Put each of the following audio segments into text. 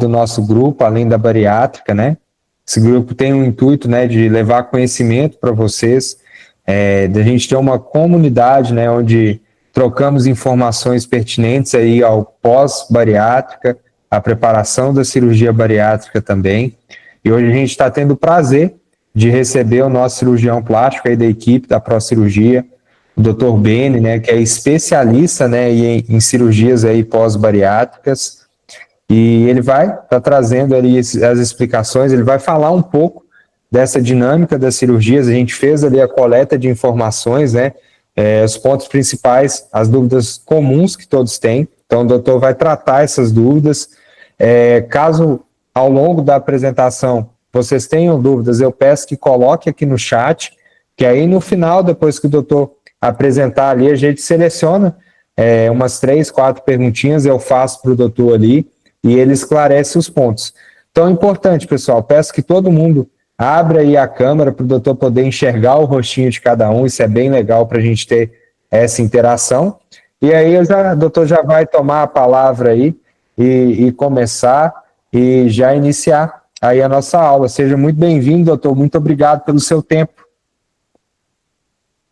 do nosso grupo, além da bariátrica, né? Esse grupo tem o intuito, né, de levar conhecimento para vocês, da gente ter uma comunidade, né, onde trocamos informações pertinentes aí ao pós-bariátrica, a preparação da cirurgia bariátrica também. E hoje a gente está tendo o prazer de receber o nosso cirurgião plástico aí da equipe da ProCirurgia, o Dr. Beni, né, que é especialista, né, em cirurgias aí pós-bariátricas. E ele vai estar trazendo ali as explicações, ele vai falar um pouco dessa dinâmica das cirurgias. A gente fez ali a coleta de informações, né, os pontos principais, as dúvidas comuns que todos têm. Então o doutor vai tratar essas dúvidas. Caso ao longo da apresentação vocês tenham dúvidas, eu peço que coloque aqui no chat, que aí no final, depois que o doutor apresentar ali, a gente seleciona umas 3, 4 perguntinhas, eu faço para o doutor ali, e ele esclarece os pontos. Então é importante, pessoal, peço que todo mundo abra aí a câmera para o doutor poder enxergar o rostinho de cada um, isso é bem legal para a gente ter essa interação. E aí o doutor já vai tomar a palavra aí e começar e já iniciar aí a nossa aula. Seja muito bem-vindo, doutor, muito obrigado pelo seu tempo.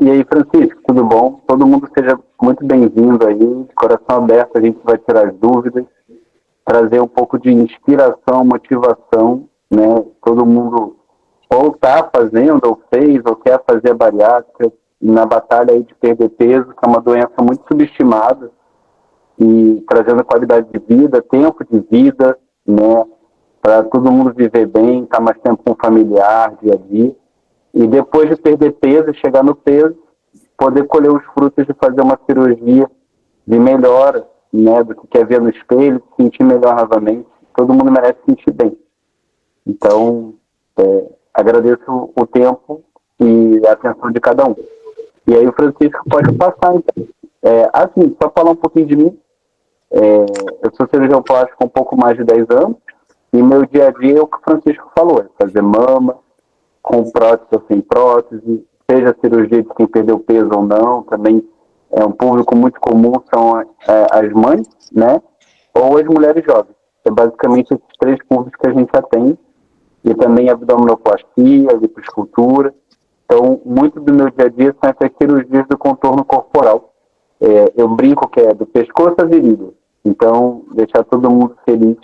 E aí, Francisco, tudo bom? Todo mundo seja muito bem-vindo aí, de coração aberto, a gente vai tirar as dúvidas, trazer um pouco de inspiração, motivação, né? Todo mundo ou está fazendo, ou fez, ou quer fazer a bariátrica, na batalha aí de perder peso, que é uma doença muito subestimada, e trazendo qualidade de vida, tempo de vida, né? Para todo mundo viver bem, estar mais tempo com o familiar, dia a dia. E depois de perder peso, chegar no peso, poder colher os frutos de fazer uma cirurgia de melhora, né, do que quer ver no espelho, se sentir melhor novamente. Todo mundo merece se sentir bem. Então, agradeço o tempo e a atenção de cada um. E aí o Francisco pode passar, então. Assim, só falar um pouquinho de mim. Eu sou cirurgião plástico há um pouco mais de 10 anos, e meu dia a dia é o que o Francisco falou, fazer mama, com prótese ou sem prótese, seja a cirurgia de quem perdeu peso ou não, também é um público muito comum, são as mães, né, ou as mulheres jovens. É basicamente esses 3 públicos que a gente atende, e também abdominoplastia, lipoescultura. Então, muito do meu dia a dia são essas cirurgias do contorno corporal. Eu brinco que é do pescoço à virilha. Então, deixar todo mundo feliz,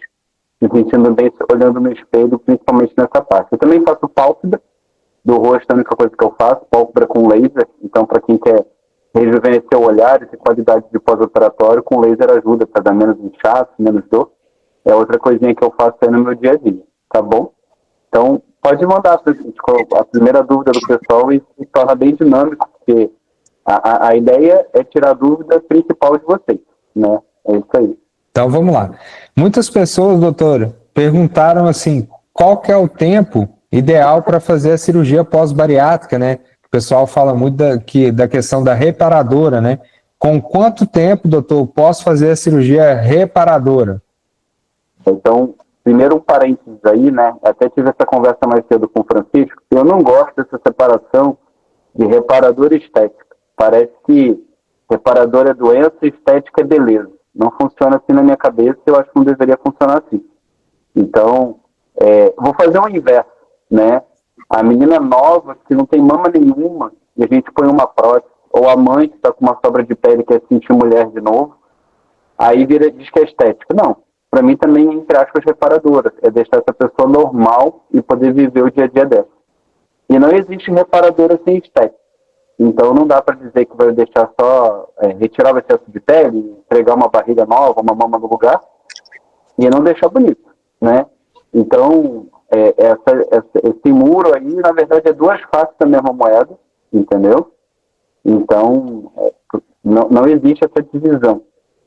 se sentindo bem, olhando no espelho, principalmente nessa parte. Eu também faço pálpebra do rosto, a única coisa que eu faço, pálpebra com laser. Então, para quem quer rejuvenescer o olhar e ter qualidade de pós-operatório, com laser ajuda para dar menos inchaço, menos dor. É outra coisinha que eu faço aí no meu dia a dia, tá bom? Então, pode mandar, Francisco, a primeira dúvida do pessoal e se torna bem dinâmico, porque a ideia é tirar a dúvida principal de vocês, né? É isso aí. Então vamos lá. Muitas pessoas, doutor, perguntaram assim, qual que é o tempo ideal para fazer a cirurgia pós-bariátrica, né? O pessoal fala muito da questão da reparadora, né? Com quanto tempo, doutor, posso fazer a cirurgia reparadora? Então, primeiro um parênteses aí, né? Até tive essa conversa mais cedo com o Francisco, eu não gosto dessa separação de reparadora e estética. Parece que reparador é doença e estética é beleza. Não funciona assim na minha cabeça, eu acho que não deveria funcionar assim. Então, vou fazer o inverso, né? A menina nova, que não tem mama nenhuma, e a gente põe uma prótese, ou a mãe que está com uma sobra de pele e quer se sentir mulher de novo, aí diz que é estética. Não, para mim também, entre aspas, reparadora. É deixar essa pessoa normal e poder viver o dia a dia dela. E não existe reparadora sem estética. Então não dá para dizer que vai deixar só, retirar o excesso de pele, entregar uma barriga nova, uma mama no lugar, e não deixar bonito, né? Então, esse muro aí, na verdade, é 2 faces da mesma moeda, entendeu? Então, não existe essa divisão,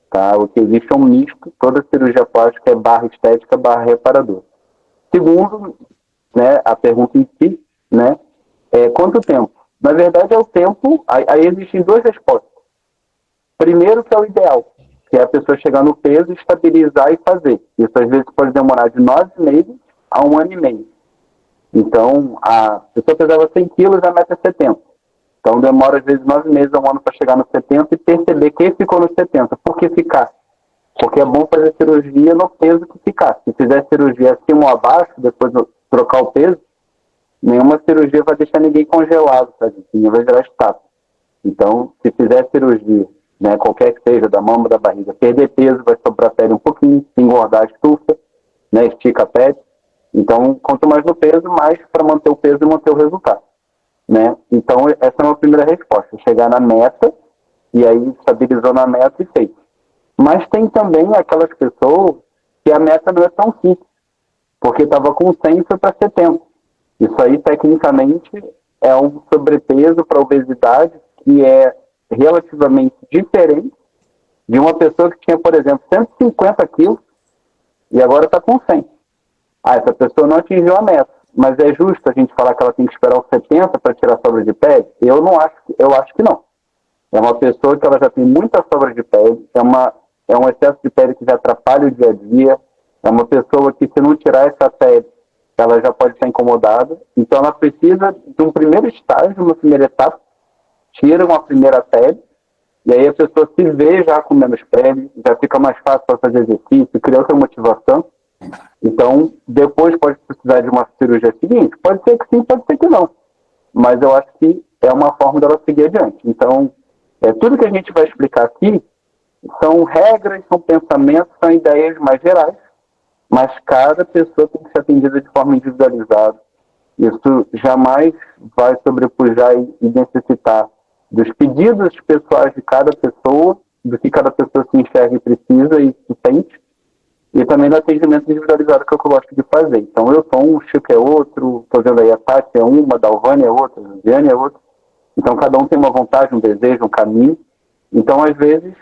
tá? O que existe é um misto, toda cirurgia plástica é barra estética, barra reparador. Segundo, né, a pergunta em si, né, quanto tempo? Na verdade, é o tempo. Aí existem 2 respostas. Primeiro, que é o ideal, que é a pessoa chegar no peso, estabilizar e fazer. Isso às vezes pode demorar de 9 meses a 1 ano e meio. Então, a pessoa pesava 100 quilos, a meta é 70. Então, demora às vezes 9 meses a 1 ano para chegar nos 70 e perceber quem ficou nos 70. Por que ficar? Porque é bom fazer cirurgia no peso que ficar. Se fizer cirurgia acima ou abaixo, depois trocar o peso, nenhuma cirurgia vai deixar ninguém congelado, sabe? Vai virar estátua. Então, se fizer cirurgia, né, qualquer que seja, da mama, da barriga, perder peso, vai sobrar a pele um pouquinho, se engordar, estufa, né, estica a pele. Então, quanto mais no peso, mais para manter o peso e manter o resultado, né? Então, essa é uma primeira resposta, chegar na meta, e aí estabilizou na meta e fez. Mas tem também aquelas pessoas que a meta não é tão fixa, porque estava com 100 e foi para 70. Isso aí, tecnicamente, é um sobrepeso para obesidade que é relativamente diferente de uma pessoa que tinha, por exemplo, 150 quilos e agora está com 100. Essa pessoa não atingiu a meta. Mas é justo a gente falar que ela tem que esperar os 70 para tirar sobra de pele? Eu não acho, eu acho que não. É uma pessoa que ela já tem muita sobra de pele, é um excesso de pele que já atrapalha o dia a dia, é uma pessoa que se não tirar essa pele, ela já pode estar incomodada. Então ela precisa de um primeiro estágio, uma primeira etapa, tira uma primeira pele, e aí a pessoa se vê já com menos pele, já fica mais fácil para fazer exercício, cria outra motivação. Então, depois pode precisar de uma cirurgia seguinte? Pode ser que sim, pode ser que não. Mas eu acho que é uma forma dela seguir adiante. Então, tudo que a gente vai explicar aqui são regras, são pensamentos, são ideias mais gerais, mas cada pessoa tem que ser atendida de forma individualizada. Isso jamais vai sobrepujar e necessitar dos pedidos pessoais de cada pessoa, do que cada pessoa se enxerga e precisa e se sente, e também do atendimento individualizado, que é o que eu gosto de fazer. Então, eu sou um, o Chico é outro, estou vendo aí a Tati é uma, a Dalvânia é outra, a Viviane é outra. Então, cada um tem uma vontade, um desejo, um caminho. Então, às vezes,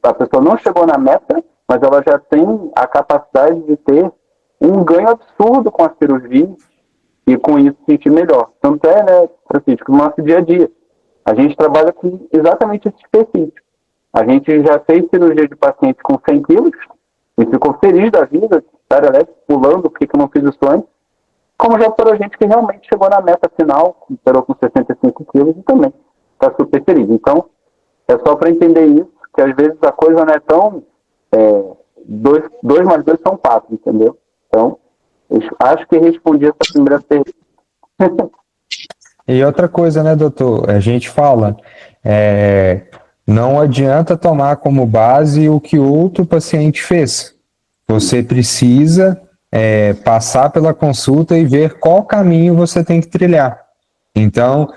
a pessoa não chegou na meta, mas ela já tem a capacidade de ter um ganho absurdo com a cirurgia e, com isso, se sentir melhor. Tanto é, né, Francisco, no nosso dia a dia. A gente trabalha com exatamente esse específico. A gente já fez cirurgia de paciente com 100 quilos e ficou feliz da vida, pulando, por que eu não fiz isso antes? Como já foram gente que realmente chegou na meta final, operou com 65 quilos e também está super feliz. Então, é só para entender isso, que às vezes a coisa não é tão... 2 mais 2 são 4, entendeu? Então, acho que respondi essa primeira pergunta. E outra coisa, né, doutor? A gente fala, não adianta tomar como base o que outro paciente fez. Você precisa passar pela consulta e ver qual caminho você tem que trilhar. Então,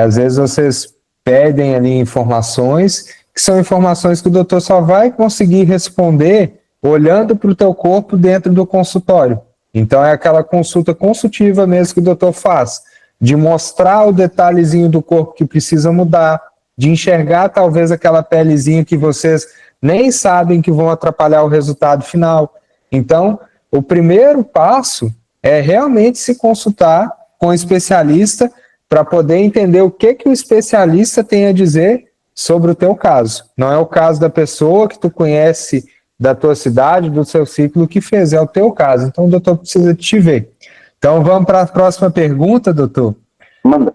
às vezes vocês pedem ali informações, que são informações que o doutor só vai conseguir responder olhando para o teu corpo dentro do consultório. Então, é aquela consulta consultiva mesmo que o doutor faz, de mostrar o detalhezinho do corpo que precisa mudar, de enxergar talvez aquela pelezinha que vocês nem sabem que vão atrapalhar o resultado final. Então, o primeiro passo é realmente se consultar com o especialista para poder entender o que o especialista tem a dizer sobre o teu caso. Não é o caso da pessoa que tu conhece da tua cidade, do seu ciclo que fez, é o teu caso. Então, o doutor precisa te ver. Então, vamos para a próxima pergunta, doutor. Manda.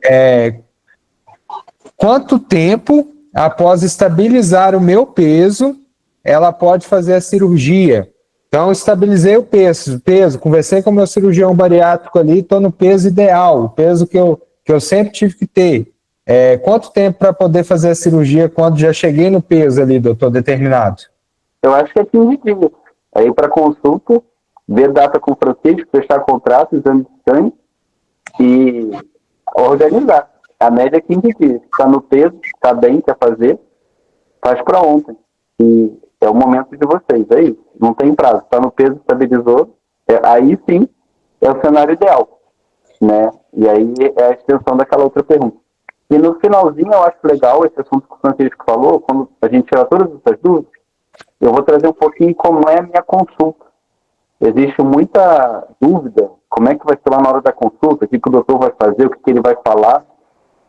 Quanto tempo, após estabilizar o meu peso, ela pode fazer a cirurgia? Então, estabilizei o peso, conversei com o meu cirurgião bariátrico ali, estou no peso ideal, o peso que eu sempre tive que ter. Quanto tempo para poder fazer a cirurgia quando já cheguei no peso ali, doutor, determinado? Eu acho que é 15 dias. Aí, para consulta, ver data com o Francisco, fechar contrato, exame de sangue e organizar. A média é 15 dias. Está no peso, está bem, quer fazer, faz para ontem. E é o momento de vocês, é isso. Não tem prazo. Está no peso, estabilizou, aí sim é o cenário ideal, né? E aí é a extensão daquela outra pergunta. E no finalzinho eu acho legal esse assunto que o Francisco falou, quando a gente tira todas essas dúvidas, eu vou trazer um pouquinho como é a minha consulta. Existe muita dúvida, como é que vai ser lá na hora da consulta, o que o doutor vai fazer, o que ele vai falar.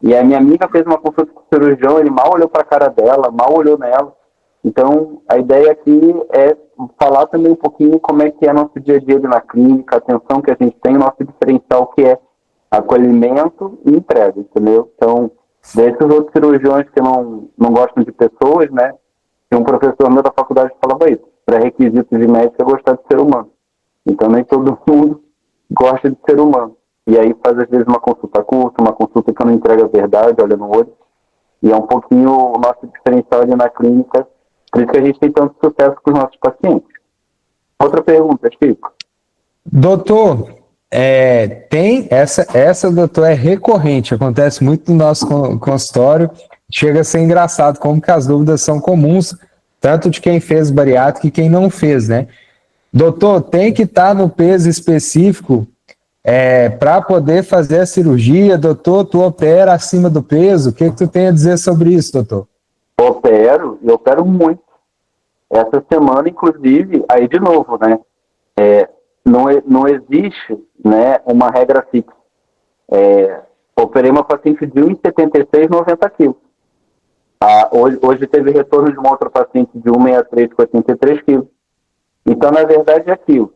E a minha amiga fez uma consulta com o cirurgião, ele mal olhou para a cara dela, mal olhou nela. Então, a ideia aqui é falar também um pouquinho como é que é nosso dia a dia na clínica, a atenção que a gente tem, o nosso diferencial que é acolhimento e entrega, entendeu? Então, desses outros cirurgiões que não gostam de pessoas, né? E um professor meu da faculdade falava isso, pré-requisito de médico é gostar de ser humano. Então nem todo mundo gosta de ser humano. E aí faz às vezes uma consulta curta, uma consulta que não entrega a verdade, olha no olho. E é um pouquinho o nosso diferencial ali na clínica, por isso que a gente tem tanto sucesso com os nossos pacientes. Outra pergunta, Chico. Doutor, tem essa, doutor, é recorrente, acontece muito no nosso consultório, chega a ser engraçado como que as dúvidas são comuns, tanto de quem fez bariátrica e quem não fez, né? Doutor, tem que estar no peso específico para poder fazer a cirurgia, doutor? Tu opera acima do peso? O que tu tem a dizer sobre isso, doutor? Eu opero muito. Essa semana, inclusive, aí de novo, né? Não existe, né, uma regra fixa. Operei uma paciente de 1,76, 90 quilos. Hoje teve retorno de uma outra paciente de 1,63 com 83 quilos. Então, na verdade, é aquilo.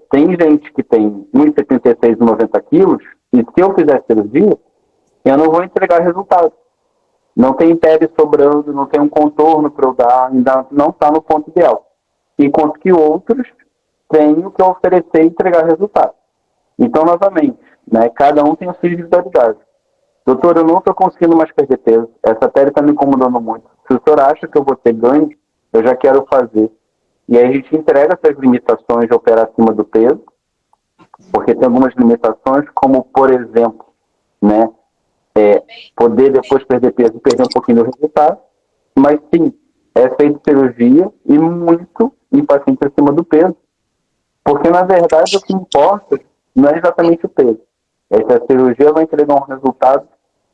Tem gente que tem 1,76 e 90 quilos, e se eu fizer cirurgia, eu não vou entregar resultado. Não tem pele sobrando, não tem um contorno para eu dar, ainda não está no ponto ideal. Enquanto que outros têm o que oferecer e entregar resultado. Então, novamente, né, cada um tem a sua individualidade. Doutor, eu não estou conseguindo mais perder peso, essa pele está me incomodando muito. Se o senhor acha que eu vou ter ganho, eu já quero fazer. E aí a gente entrega essas limitações de operar acima do peso, porque tem algumas limitações, como, por exemplo, né, poder depois perder peso e perder um pouquinho do resultado, mas sim, é feito cirurgia e muito em paciente acima do peso, porque na verdade o que importa não é exatamente o peso, é se a cirurgia vai entregar um resultado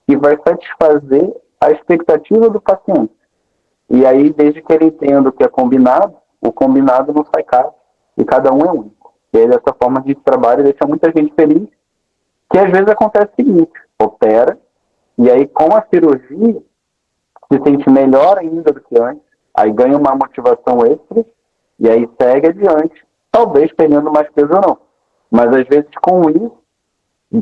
que vai satisfazer a expectativa do paciente. E aí, desde que ele entenda o que é combinado, o combinado não sai caro, e cada um é único. E aí, dessa forma, a gente trabalha e deixa muita gente feliz, que às vezes acontece o seguinte, opera, e aí com a cirurgia, se sente melhor ainda do que antes, aí ganha uma motivação extra, e aí segue adiante, talvez perdendo mais peso ou não. Mas às vezes com isso,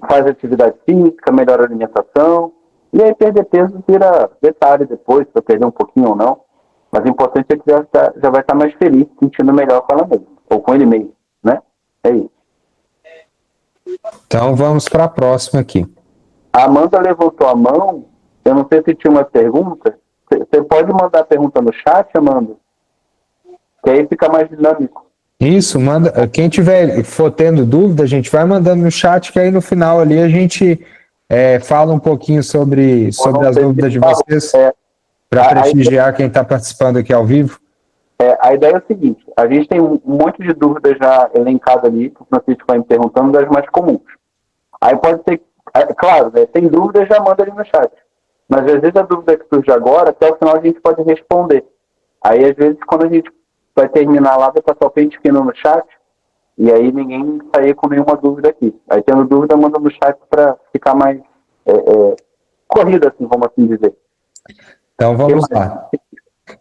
faz atividade física, melhora a alimentação, e aí perder peso vira detalhe depois, se eu perder um pouquinho ou não. Mas o importante é que já vai estar mais feliz, sentindo melhor com ela mesma, ou com ele mesmo, né? É isso. Então vamos para a próxima aqui. A Amanda levantou a mão, eu não sei se tinha uma pergunta. Você pode mandar a pergunta no chat, Amanda? Que aí fica mais dinâmico. Isso, manda. Quem for tendo dúvida, a gente vai mandando no chat, que aí no final ali a gente fala um pouquinho sobre as dúvidas de vocês, para prestigiar quem está participando aqui ao vivo. A ideia é o seguinte, a gente tem um monte de dúvidas já elencadas ali, que o Francisco vai me perguntando, das mais comuns. Aí pode ser, claro, né, tem dúvida, já manda ali no chat. Mas às vezes a dúvida que surge agora, até o final a gente pode responder. Aí às vezes quando a gente vai terminar lá, vai passar o pente fino no chat, e aí ninguém sair com nenhuma dúvida aqui. Aí tendo dúvida, manda no chat para ficar mais corrida, assim, vamos assim dizer. Então vamos lá.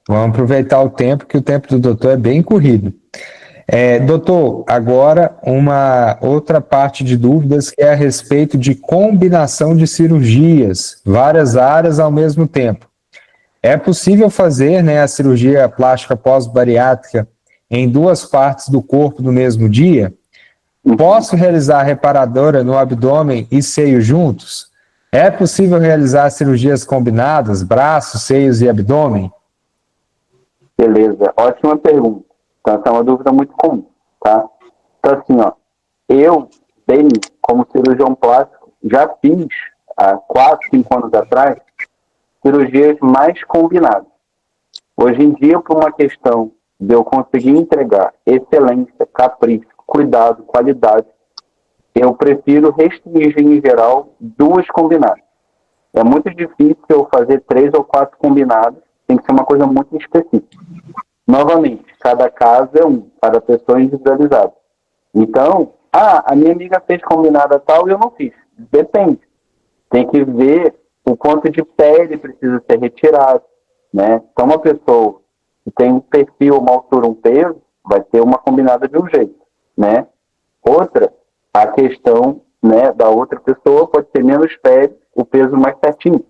Vamos aproveitar o tempo, que o tempo do doutor é bem corrido. Doutor, agora uma outra parte de dúvidas que é a respeito de combinação de cirurgias, várias áreas ao mesmo tempo. É possível fazer, né, a cirurgia plástica pós-bariátrica em duas partes do corpo no mesmo dia? Posso realizar a reparadora no abdômen e seio juntos? É possível realizar cirurgias combinadas, braços, seios e abdômen? Beleza, ótima pergunta. Então, essa é uma dúvida muito comum, tá? Então, assim, ó, eu, bem, como cirurgião plástico, já fiz, há 4, 5 anos atrás, cirurgias mais combinadas. Hoje em dia, por uma questão de eu conseguir entregar excelência, capricho, cuidado, qualidade, eu prefiro restringir, em geral, 2 combinadas. É muito difícil eu fazer 3 ou 4 combinadas, tem que ser uma coisa muito específica. Novamente, cada caso é cada pessoa é individualizada. Então, a minha amiga fez combinada tal e eu não fiz. Depende. Tem que ver o quanto de pele precisa ser retirado, né? Então, uma pessoa que tem um perfil, uma altura, um peso, vai ter uma combinada de um jeito, né? Outra, a questão, né, da outra pessoa pode ter menos pele, o peso mais certinho.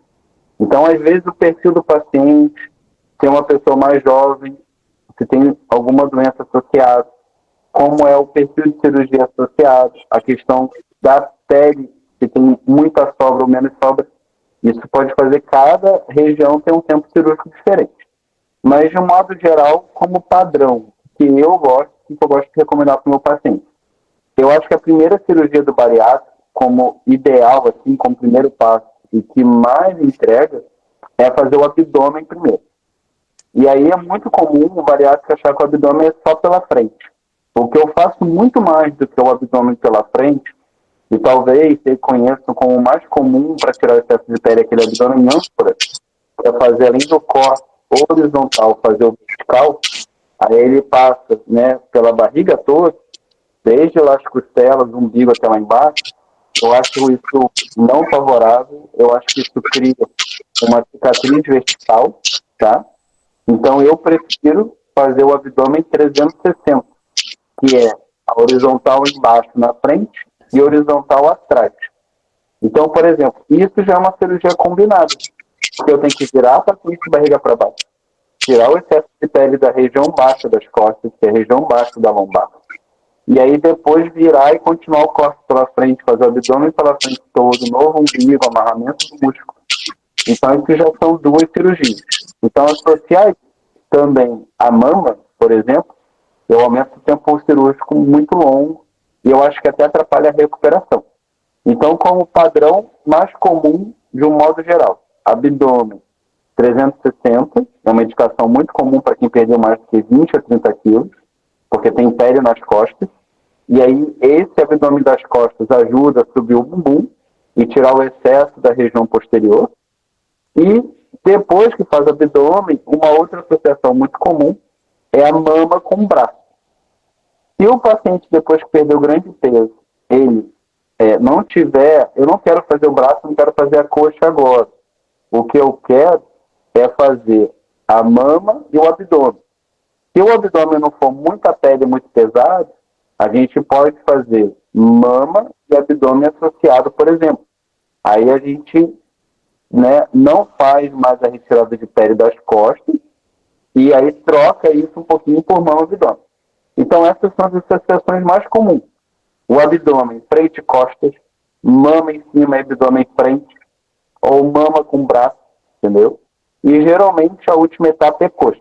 Então, às vezes, o perfil do paciente, se é uma pessoa mais jovem, se tem alguma doença associada, como é o perfil de cirurgia associado, a questão da pele, se tem muita sobra ou menos sobra. Isso pode fazer cada região ter um tempo cirúrgico diferente. Mas, de um modo geral, como padrão, que eu gosto de recomendar para o meu paciente. Eu acho que a primeira cirurgia do bariátrico, como ideal, assim, como primeiro passo, e que mais entrega, é fazer o abdômen primeiro. E aí é muito comum o bariátrico achar que o abdômen é só pela frente. O que eu faço muito mais do que o abdômen pela frente, e talvez vocês conheçam como o mais comum para tirar o excesso de pele aquele abdômen âncora, é fazer além do corte horizontal, fazer o vertical, aí ele passa, né, pela barriga toda, desde as costelas, o umbigo até lá embaixo. Eu acho isso não favorável, eu acho que isso cria uma cicatriz vertical, tá? Então eu prefiro fazer o abdômen 360, que é a horizontal embaixo na frente e horizontal atrás. Então, por exemplo, isso já é uma cirurgia combinada, porque eu tenho que virar para frente e barriga para baixo, tirar o excesso de pele da região baixa das costas, que é a região baixa da lombar. E aí depois virar e continuar o corte pela frente, fazer o abdômen pela frente todo, novo umbigo, amarramento do músculo. Então, isso já são duas cirurgias. Então, associar também a mama, por exemplo, eu aumento o tempo cirúrgico muito longo e eu acho que até atrapalha a recuperação. Então, como padrão mais comum, de um modo geral, abdômen 360, é uma indicação muito comum para quem perdeu mais de 20 a 30 quilos, porque tem pele nas costas, e aí esse abdômen das costas ajuda a subir o bumbum e tirar o excesso da região posterior. E depois que faz abdômen, uma outra associação muito comum é a mama com o braço. Se o paciente, depois que perdeu grande peso, ele não tiver, eu não quero fazer o braço, não quero fazer a coxa agora. O que eu quero é fazer a mama e o abdômen. Se o abdômen não for muita pele, muito pesado, a gente pode fazer mama e abdômen associado, por exemplo. Aí a gente, né, não faz mais a retirada de pele das costas e aí troca isso um pouquinho por mama e abdômen. Então essas são as associações mais comuns. O abdômen, frente e costas, mama em cima e abdômen frente, ou mama com braço, entendeu? E geralmente a última etapa é coxa.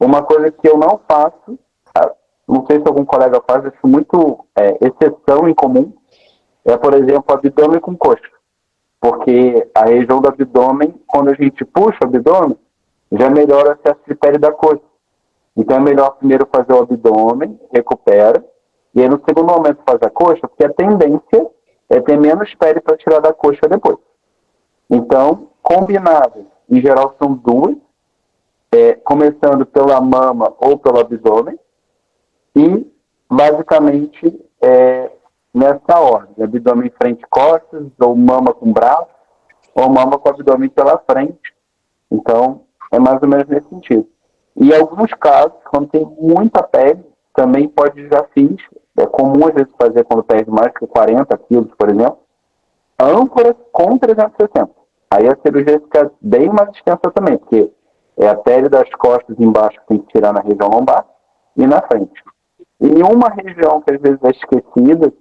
Uma coisa que eu não faço, não sei se algum colega faz, acho muito exceção em comum, é, por exemplo, abdômen com coxa. Porque a região do abdômen, quando a gente puxa o abdômen, já melhora o excesso de pele da coxa. Então é melhor primeiro fazer o abdômen, recupera, e aí no segundo momento faz a coxa, porque a tendência é ter menos pele para tirar da coxa depois. Então, combinadas, em geral são duas, começando pela mama ou pelo abdômen, e basicamente nessa ordem, abdômen frente e costas, ou mama com braço, ou mama com abdômen pela frente. Então, é mais ou menos nesse sentido. E em alguns casos, quando tem muita pele, também pode já fiz, é comum às vezes fazer quando perde mais que 40 quilos, por exemplo, âncora com 360. Aí a cirurgia fica bem mais extensa também, porque é a pele das costas embaixo que tem que tirar na região lombar e na frente. E uma região que às vezes é esquecida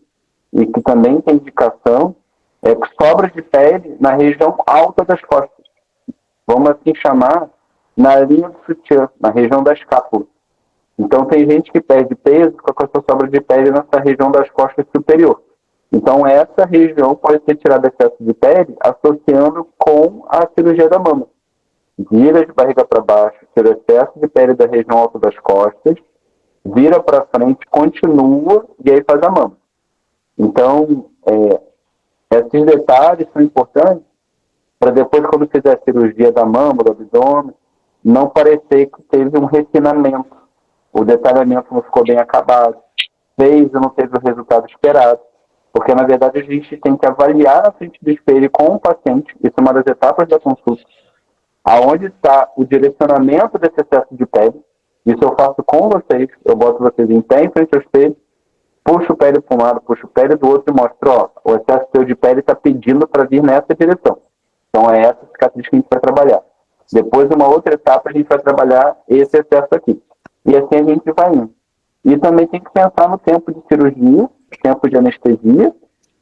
e que também tem indicação é que sobra de pele na região alta das costas. Vamos assim chamar na linha do sutiã, na região da escápula. Então tem gente que perde peso com essa sobra de pele nessa região das costas superior. Então essa região pode ser tirada excesso de pele associando com a cirurgia da mama. Vira de barriga para baixo, tira excesso de pele da região alta das costas, vira para frente, continua e aí faz a mama. Então, esses detalhes são importantes para depois, quando fizer a cirurgia da mama, do abdômen, não parecer que teve um refinamento. O detalhamento não ficou bem acabado, fez e não teve o resultado esperado. Porque, na verdade, a gente tem que avaliar na frente do espelho com o paciente, isso é uma das etapas da consulta, aonde está o direcionamento desse excesso de pele. Isso eu faço com vocês, eu boto vocês em pé em frente ao espelho, puxo o pele para um lado, puxo o pele do outro e mostro, ó, o excesso seu de pele está pedindo para vir nessa direção. Então é essa cicatriz que a gente vai trabalhar. Depois, uma outra etapa, a gente vai trabalhar esse excesso aqui. E assim a gente vai indo. E também tem que pensar no tempo de cirurgia, tempo de anestesia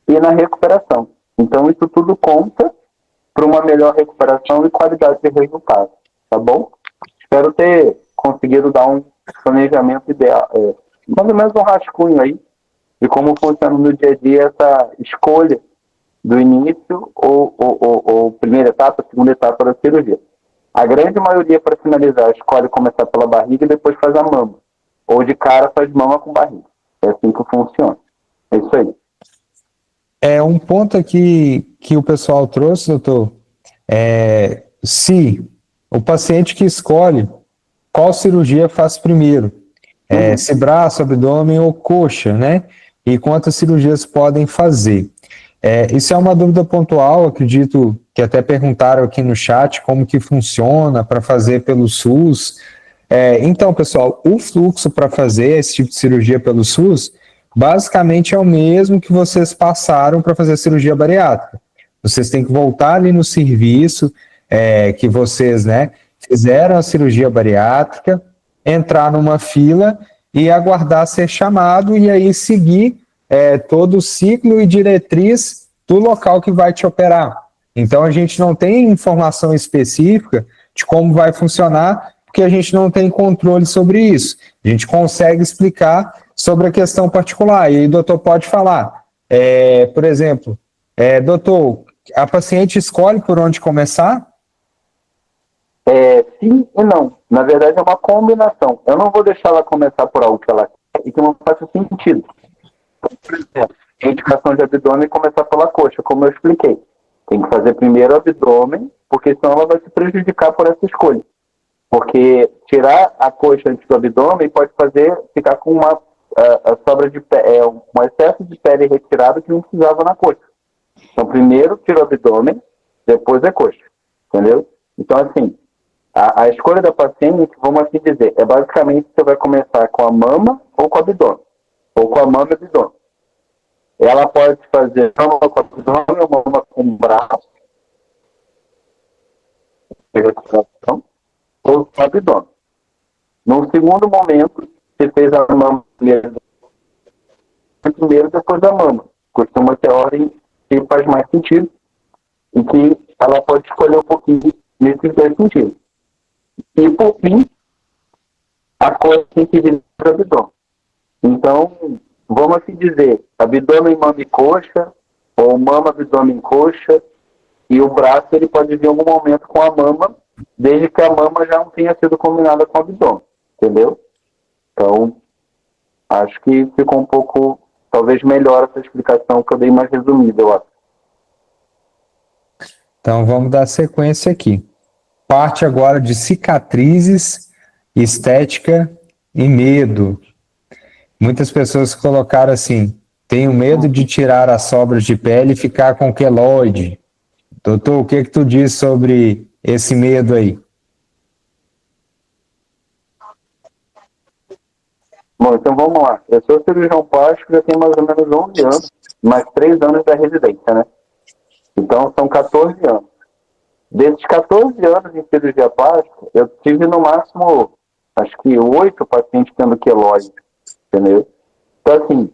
e na recuperação. Então, isso tudo conta para uma melhor recuperação e qualidade de resultado. Tá bom? Espero ter conseguido dar um planejamento ideal, mais ou menos um rascunho aí de como funciona no dia a dia essa escolha do início ou primeira etapa, segunda etapa da cirurgia. A grande maioria, para finalizar, escolhe começar pela barriga e depois faz a mama. Ou de cara faz mama com barriga. É assim que funciona. É isso aí. É um ponto aqui que o pessoal trouxe, doutor, se o paciente que escolhe qual cirurgia faz primeiro, se braço, abdômen ou coxa, né? E quantas cirurgias podem fazer. Isso é uma dúvida pontual, acredito que até perguntaram aqui no chat como que funciona para fazer pelo SUS. Então, pessoal, o fluxo para fazer esse tipo de cirurgia pelo SUS, basicamente é o mesmo que vocês passaram para fazer a cirurgia bariátrica. Vocês têm que voltar ali no serviço que vocês, né, fizeram a cirurgia bariátrica, entrar numa fila e aguardar ser chamado e aí seguir todo o ciclo e diretriz do local que vai te operar. Então, a gente não tem informação específica de como vai funcionar, porque a gente não tem controle sobre isso. A gente consegue explicar sobre a questão particular. E aí o doutor pode falar. Por exemplo, doutor, a paciente escolhe por onde começar? Sim e não. Na verdade, é uma combinação. Eu não vou deixar ela começar por algo que ela quer e que não faça sentido. Por exemplo, a indicação de abdômen começar pela coxa, como eu expliquei. Tem que fazer primeiro o abdômen, porque senão ela vai se prejudicar por essa escolha. Porque tirar a coxa antes do abdômen pode ficar com uma sobra de pele, um excesso de pele retirado que não precisava na coxa. Então, primeiro tira o abdômen, depois a coxa. Entendeu? Então, assim, a escolha da paciente, vamos assim dizer, basicamente você vai começar com a mama ou com o abdômen. Ou com a mama e o abdômen. Ela pode fazer mama com o abdômen ou mama com o braço. Ou com o abdômen. No segundo momento, você fez a mama primeiro, depois a mama. Costuma ter ordem que faz mais sentido e que ela pode escolher um pouquinho nesses dois sentidos. E, por fim, a coisa tem que vir para o abdômen. Então, vamos assim dizer, abdômen, mama e coxa, ou mama, abdômen, coxa, e o braço ele pode vir em algum momento com a mama, desde que a mama já não tenha sido combinada com o abdômen, entendeu? Então, acho que ficou um pouco, talvez melhor essa explicação que eu dei mais resumida, eu acho. Então, vamos dar sequência aqui. Parte agora de cicatrizes, estética e medo. Muitas pessoas colocaram assim, tenho medo de tirar as sobras de pele e ficar com queloide. Doutor, o que tu diz sobre esse medo aí? Bom, então vamos lá. Eu sou cirurgião plástico, já tenho mais ou menos 11 anos, mais 3 anos da residência, né? Então são 14 anos. Desses 14 anos em cirurgia plástica, eu tive no máximo, acho que 8 pacientes tendo queloide, entendeu? Então, assim,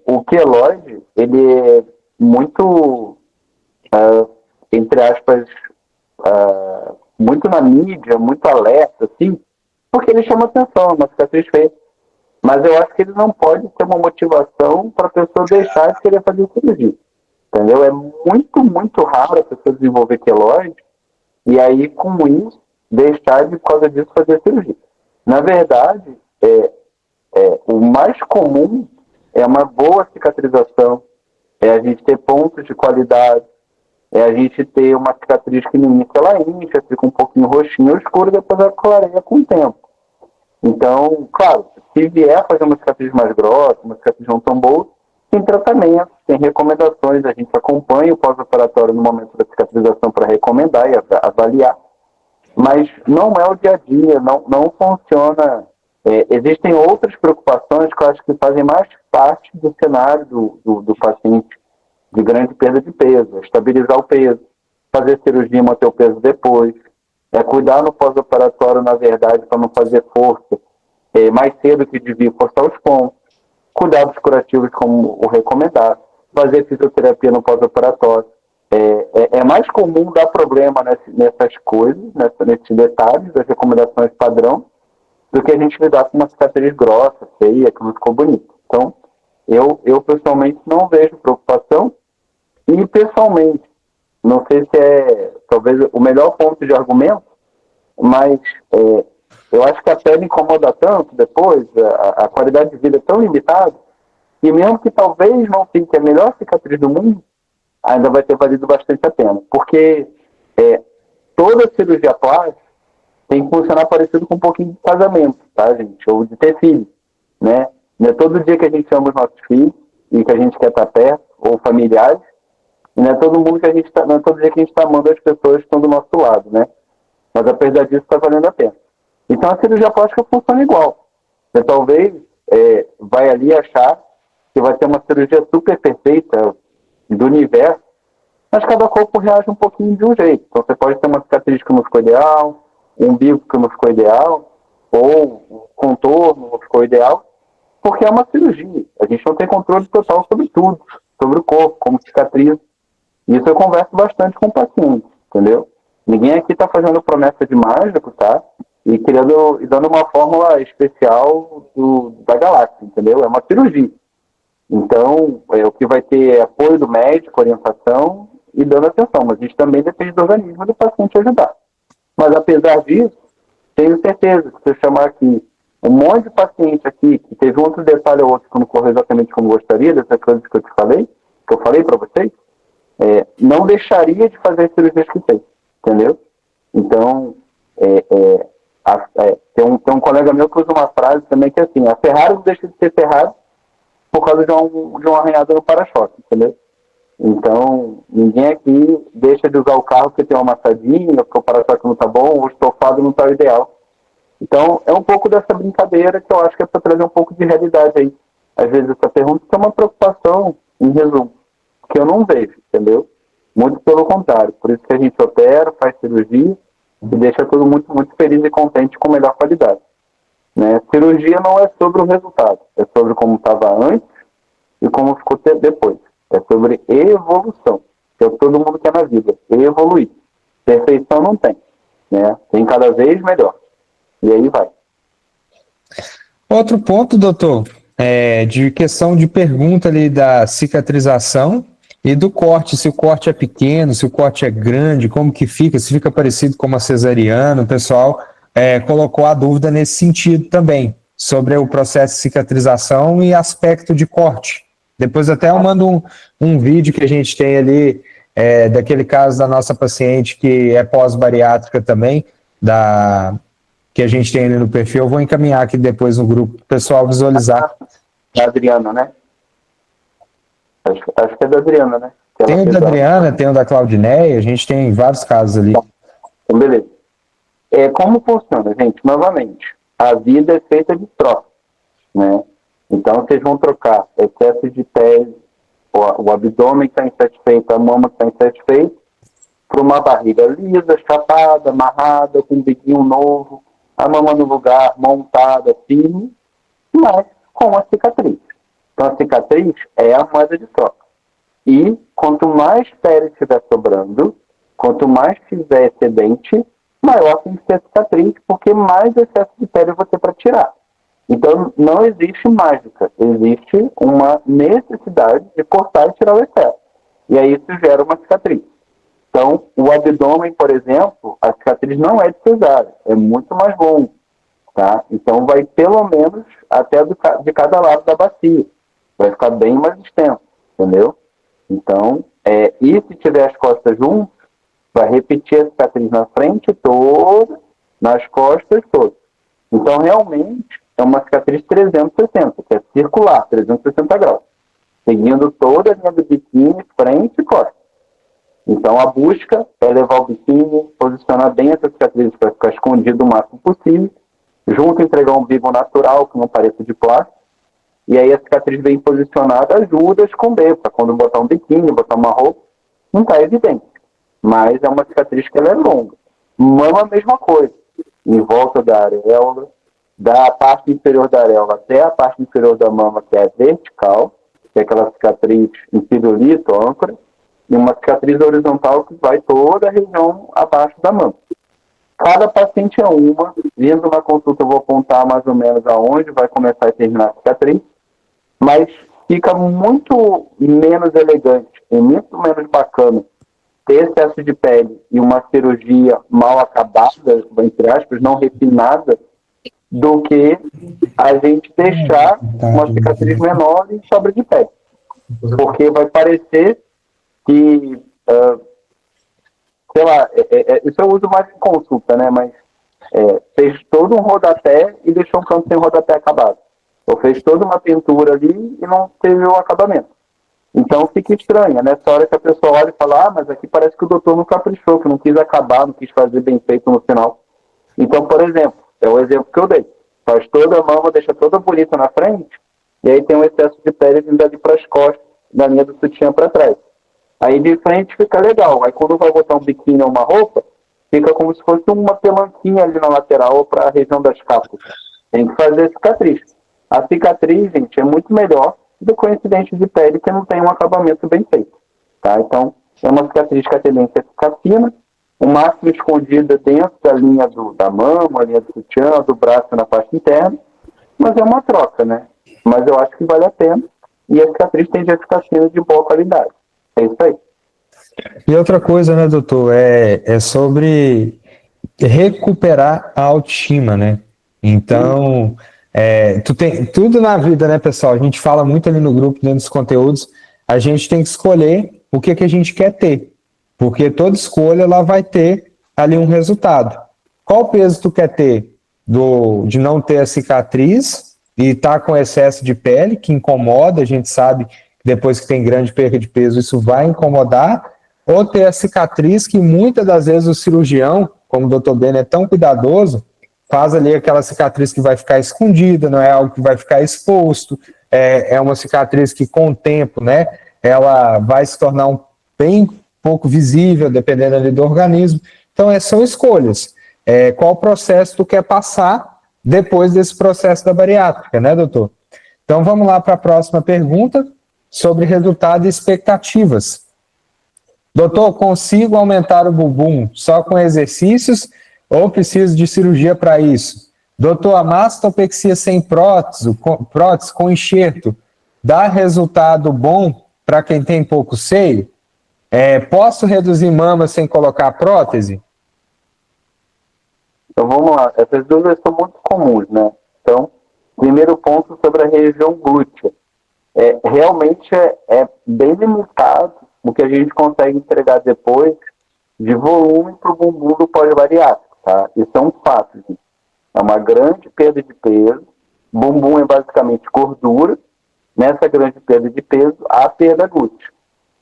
o queloide, ele é muito, entre aspas, muito na mídia, muito alerta, assim, porque ele chama atenção, uma cicatriz feia. Mas eu acho que ele não pode ter uma motivação para a pessoa deixar de querer fazer cirurgia, entendeu? É muito, muito raro a pessoa desenvolver queloide e aí, com isso, deixar de, por causa disso, fazer cirurgia. Na verdade, o mais comum é uma boa cicatrização, é a gente ter pontos de qualidade, é a gente ter uma cicatriz que no início ela incha, fica um pouquinho roxinho ou escuro, depois ela clareia com o tempo. Então, claro, se vier fazer uma cicatriz mais grossa, uma cicatriz não tão boa, tem tratamento, tem recomendações, a gente acompanha o pós-operatório no momento da cicatrização para recomendar e avaliar, mas não é o dia a dia, não funciona. Existem outras preocupações que eu acho que fazem mais parte do cenário do paciente de grande perda de peso, estabilizar o peso, fazer cirurgia e manter o peso depois, É cuidar no pós-operatório, na verdade, para não fazer força mais cedo que devia, forçar os pontos. Cuidados curativos como o recomendado. Fazer fisioterapia no pós-operatório. É mais comum dar problema nessas coisas, nesses detalhes das recomendações padrão, do que a gente lidar com uma cicatriz grossa, feia, que não ficou bonito. Então, eu pessoalmente não vejo preocupação e, pessoalmente, não sei se é talvez o melhor ponto de argumento, mas eu acho que a pele incomoda tanto depois, a qualidade de vida é tão limitada, e mesmo que talvez não fique a melhor cicatriz do mundo, ainda vai ter valido bastante a pena. Porque toda cirurgia plástica tem que funcionar parecido com um pouquinho de casamento, tá, gente? Ou de ter filho, né? Não é todo dia que a gente ama os nossos filhos e que a gente quer estar perto, ou familiares, e não é todo mundo que a gente não é todo dia que a gente está amando as pessoas que estão do nosso lado, né? Mas apesar disso, está valendo a pena. Então a cirurgia plástica funciona igual. Você talvez vai ali achar que vai ter uma cirurgia super perfeita do universo, mas cada corpo reage um pouquinho de um jeito. Então você pode ter uma cicatriz que não ficou ideal, um umbigo que não ficou ideal, ou um contorno não ficou ideal, porque é uma cirurgia. A gente não tem controle total sobre tudo, sobre o corpo, como cicatriz. Isso eu converso bastante com o paciente, entendeu? Ninguém aqui está fazendo promessa de mágico, tá? E dando uma fórmula especial da galáxia, entendeu? É uma cirurgia. Então, o que vai ter é apoio do médico, orientação e dando atenção. Mas a gente também depende do organismo do paciente ajudar. Mas, apesar disso, tenho certeza que se eu chamar aqui um monte de paciente aqui que teve um outro detalhe ou outro que não correu exatamente como gostaria, dessas coisas que eu te falei, que eu falei para vocês, não deixaria de fazer as cirurgias que fez, entendeu? Então, tem um colega meu que usa uma frase também que é assim: a Ferrari não deixa de ser Ferrari por causa de um arranhado no para-choque, entendeu? Então, ninguém aqui deixa de usar o carro porque tem uma amassadinha, porque o para-choque não está bom, ou o estofado não está o ideal. Então, é um pouco dessa brincadeira que eu acho que é para trazer um pouco de realidade aí. Às vezes essa pergunta é uma preocupação, em resumo, que eu não vejo, entendeu? Muito pelo contrário. Por isso que a gente opera, faz cirurgia e deixa tudo muito, muito feliz e contente com melhor qualidade. Né? Cirurgia não é sobre o resultado, é sobre como estava antes e como ficou depois. É sobre evolução, que é o que todo mundo quer na vida, evoluir. Perfeição não tem, né? Tem cada vez melhor. E aí vai. Outro ponto, doutor, de questão de pergunta ali da cicatrização e do corte, se o corte é pequeno, se o corte é grande, como que fica, se fica parecido com uma cesariana, o pessoal colocou a dúvida nesse sentido também, sobre o processo de cicatrização e aspecto de corte. Depois até eu mando um vídeo que a gente tem ali, daquele caso da nossa paciente que é pós-bariátrica também, que a gente tem ali no perfil, eu vou encaminhar aqui depois no grupo para o pessoal visualizar. Da Adriana, né? Acho que é da Adriana, né? Tem o da Adriana, tem o da Claudineia, a gente tem vários casos ali. Então, beleza. Como funciona, gente? Novamente, a vida é feita de troca, né? Então, vocês vão trocar excesso de pele, o abdômen que está insatisfeito, a mama que está insatisfeita, por uma barriga lisa, chapada, amarrada, com um biquinho novo, a mama no lugar, montada, firme, mas com a cicatriz. Então, a cicatriz é a moeda de troca. E quanto mais pele estiver sobrando, quanto mais tiver excedente, maior tem que ser a cicatriz, porque mais excesso de pele eu vou ter para tirar. Então, não existe mágica. Existe uma necessidade de cortar e tirar o excesso. E aí isso gera uma cicatriz. Então, o abdômen, por exemplo, a cicatriz não é de cesárea, é muito mais longo. Tá? Então, vai pelo menos até de cada lado da bacia. Vai ficar bem mais extenso, entendeu? Então, e se tiver as costas juntas, vai repetir a cicatriz na frente toda, nas costas todas. Então, realmente, é uma cicatriz 360, que é circular, 360 graus, seguindo toda a linha do biquíni, frente e costas. Então, a busca é levar o biquíni, posicionar bem essa cicatriz para ficar escondido o máximo possível, junto entregar um umbigo natural, que não pareça de plástico, e aí a cicatriz bem posicionada ajuda a esconder, para quando botar um biquíni, botar uma roupa, não está evidente. Mas é uma cicatriz que ela é longa. Mama, a mesma coisa. Em volta da areola, da parte inferior da areola até a parte inferior da mama, que é vertical, que é aquela cicatriz em pirulito, âncora, e uma cicatriz horizontal que vai toda a região abaixo da mama. Cada paciente é uma, vindo na consulta eu vou apontar mais ou menos aonde vai começar e terminar a cicatriz, mas fica muito menos elegante e muito menos bacana ter excesso de pele e uma cirurgia mal acabada, entre aspas, não refinada, do que a gente deixar uma cicatriz menor e sobra de pele. Porque vai parecer que, sei lá, isso eu uso mais em consulta, né? Mas fez todo um rodapé e deixou um canto sem rodapé acabado. Ou fez toda uma pintura ali e não teve o acabamento. Então fica estranha, nessa hora que a pessoa olha e fala, mas aqui parece que o doutor não caprichou, que não quis acabar, não quis fazer bem feito no final. Então, por exemplo, é o exemplo que eu dei. Faz toda a mama, deixa toda bonita na frente, e aí tem um excesso de pele vindo ali para as costas, da linha do sutiã para trás. Aí de frente fica legal. Aí quando vai botar um biquíni ou uma roupa, fica como se fosse uma pelanquinha ali na lateral para a região das capas. Tem que fazer cicatriz. A cicatriz, gente, é muito melhor do que o incidente de pele que não tem um acabamento bem feito. Tá? Então, é uma cicatriz que a tendência é ficar fina, o máximo escondida dentro da linha da mama, a linha do sutiã, do braço na parte interna, mas é uma troca, né? Mas eu acho que vale a pena e a cicatriz tende a ficar fina de boa qualidade. É isso aí. E outra coisa, né, doutor, é sobre recuperar a autoestima, né? Então, tu tem tudo na vida, né, pessoal? A gente fala muito ali no grupo, dentro dos conteúdos, a gente tem que escolher o que a gente quer ter, porque toda escolha ela vai ter ali um resultado. Qual peso tu quer ter de não ter a cicatriz e tá com excesso de pele, que incomoda, a gente sabe que depois que tem grande perda de peso, isso vai incomodar, ou ter a cicatriz que muitas das vezes o cirurgião, como o Dr. Ben é tão cuidadoso, faz ali aquela cicatriz que vai ficar escondida, não é algo que vai ficar exposto, é uma cicatriz que com o tempo, né, ela vai se tornar bem pouco visível, dependendo ali do organismo. Então, são escolhas. Qual processo tu quer passar depois desse processo da bariátrica, né, doutor? Então, vamos lá para a próxima pergunta sobre resultado e expectativas. Doutor, consigo aumentar o bumbum só com exercícios ou preciso de cirurgia para isso? Doutor, a mastopexia sem prótese com enxerto dá resultado bom para quem tem pouco seio? Posso reduzir mama sem colocar prótese? Então vamos lá, essas dúvidas são muito comuns, né? Então, primeiro ponto sobre a região glútea. Realmente é bem limitado o que a gente consegue entregar depois de volume para o bumbum do pós-bariátrico, tá? Isso é um fato, gente. É uma grande perda de peso. Bumbum é basicamente gordura. Nessa grande perda de peso, há perda glútea.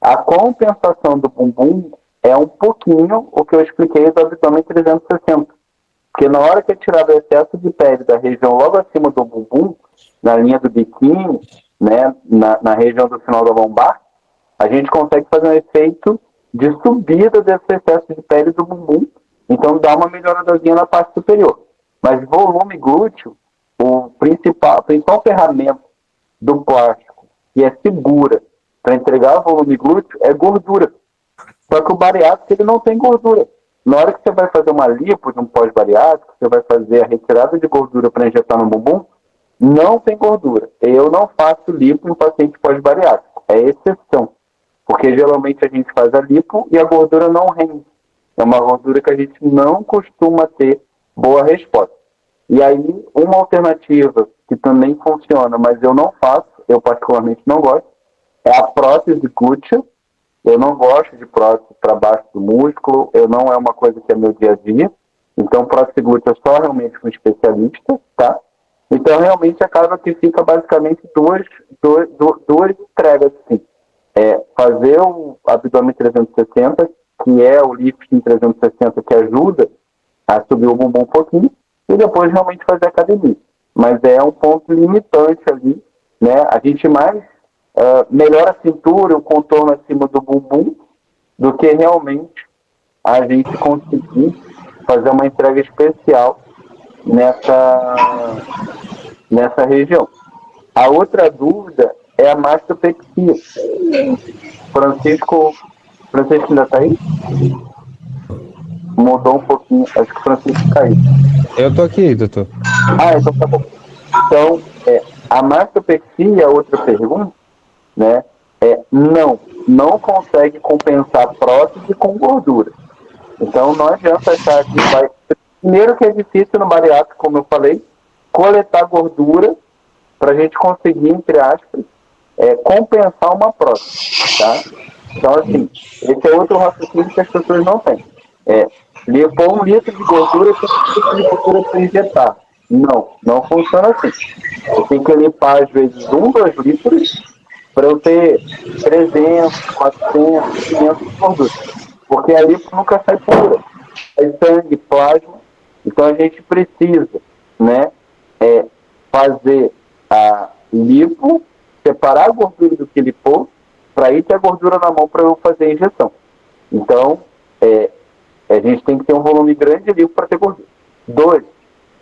A compensação do bumbum é um pouquinho o que eu expliquei do abdômen 360. Porque na hora que é tirado o excesso de pele da região logo acima do bumbum, na linha do biquíni, né, na região do final da lombar, a gente consegue fazer um efeito de subida desse excesso de pele do bumbum, então dá uma melhoradazinha na parte superior. Mas volume glúteo, a principal ferramenta do plástico que é segura para entregar volume glúteo é gordura. Só que o bariátrico ele não tem gordura. Na hora que você vai fazer uma lipo de um pós-bariátrico, você vai fazer a retirada de gordura para injetar no bumbum, não tem gordura. Eu não faço lipo em paciente pós-bariátrico. É exceção. Porque geralmente a gente faz a lipo e a gordura não rende. É uma gordura que a gente não costuma ter boa resposta. E aí, uma alternativa que também funciona, mas eu não faço, eu particularmente não gosto, é a prótese glútea. Eu não gosto de prótese para baixo do músculo, não é uma coisa que é meu dia a dia. Então, prótese glútea só realmente com especialista, tá? Então, realmente acaba que fica basicamente duas entregas, assim. Fazer o abdômen 360, que é o lifting 360 que ajuda a subir o bumbum um pouquinho, e depois realmente fazer academia. Mas é um ponto limitante ali, né? A gente mais melhora a cintura, o contorno acima do bumbum, do que realmente a gente conseguir fazer uma entrega especial nessa região. A outra dúvida é a mastopexia. Francisco ainda está aí? Mudou um pouquinho, acho que o Francisco caiu. Eu tô aqui, doutor. Então tá bom. Então, a mastopexia, outra pergunta, né? Não consegue compensar a prótese com gordura. Então, não adianta achar que vai. Primeiro, que é difícil no bariátrico, como eu falei, coletar gordura para a gente conseguir, entre aspas, compensar uma prótese, tá? Então, assim, esse é outro raciocínio que as pessoas não têm. Pôr 1 litro de gordura com 1 litro de gordura para injetar. Não funciona assim. Eu tenho que limpar, às vezes, 2 litros para eu ter 300, 400, 500 de gordura. Porque a lipo nunca sai pura. É sangue, plasma. Então, a gente precisa, né, fazer a lipo, separar a gordura do que lipou, para aí ter a gordura na mão para eu fazer a injeção. Então, a gente tem que ter um volume grande de lipo para ter gordura. 2,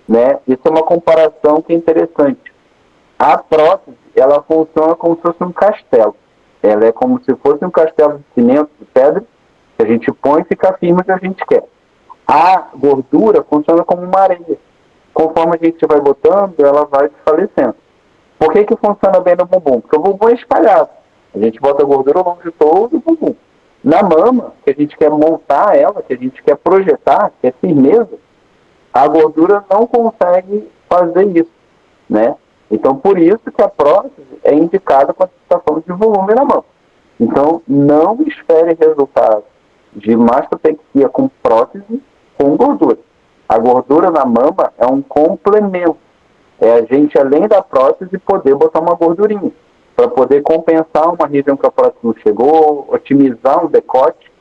né, isso é uma comparação que é interessante. A prótese, ela funciona como se fosse um castelo. Ela é como se fosse um castelo de cimento, de pedra, que a gente põe e fica firme o que a gente quer. A gordura funciona como uma areia. Conforme a gente vai botando, ela vai desfalecendo. Por que funciona bem no bumbum? Porque o bumbum é espalhado. A gente bota a gordura ao longo de todo o bumbum. Na mama, que a gente quer montar ela, que a gente quer projetar, que é firmeza, a gordura não consegue fazer isso, né? Então, por isso que a prótese é indicada com a situação de volume na mão. Então, não espere resultados de mastopexia com prótese com gordura. A gordura na mama é um complemento. É a gente, além da prótese, poder botar uma gordurinha para poder compensar uma região que a prótese não chegou, otimizar um decote,